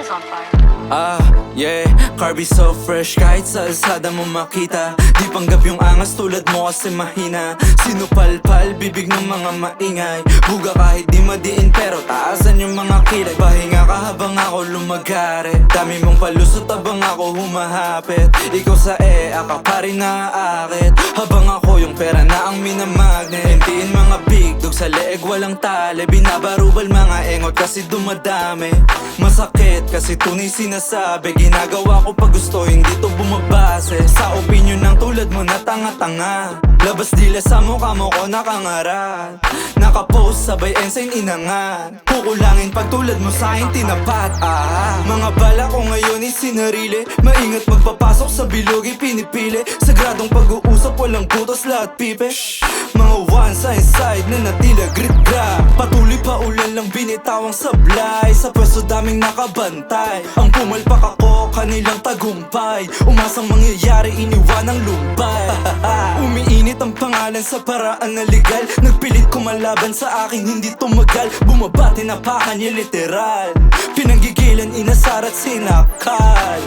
is on fire. Yeah, Carby so fresh kahit sa alsada mo makita. Di panggap yung angas tulad mo kasi mahina. Sinupalpal, bibig ng mga maingay. Buga kahit di madiin pero taasan yung mga kilay. Pahinga ka habang ako lumagari. Dami mong palusot habang ako humahapit. Ikaw sa ka pa rin naaakit. Habang ako yung pera na ang minamagnet. Hintiin mga big dog sa leeg walang tali. Binabarubal mga engot kasi dumadami. Masakit kasi tunay sinasabi. Ginagawa ko pag gusto, hindi to bumabase sa opinion ng tulad mo na tanga-tanga. Labas dila sa mukha mo ko nakangarat. Nakapost sabay ensign inangat. Kukulangin pag tulad mo sa'kin tinapat. Mga bala ko ngayon ay sinarili. Maingat magpapasok sa bilog pinipili. Sagradong pag-uusap walang putos lahat pipe. Mga one side na natila grit-gra. Patuloy pa ulan lang binitawang sablay. Sa pwesto daming nakabantay. Ang pumalpak ako kanilang tagumpay. Umasang mangyayari iniwan ang lumbay. Umiinit ang pangalan sa paraan na legal. Nagpilit kumalaban sa akin hindi tumagal. Bumabati na pa kanya literal. Pinanggigilan inasar at sinakal.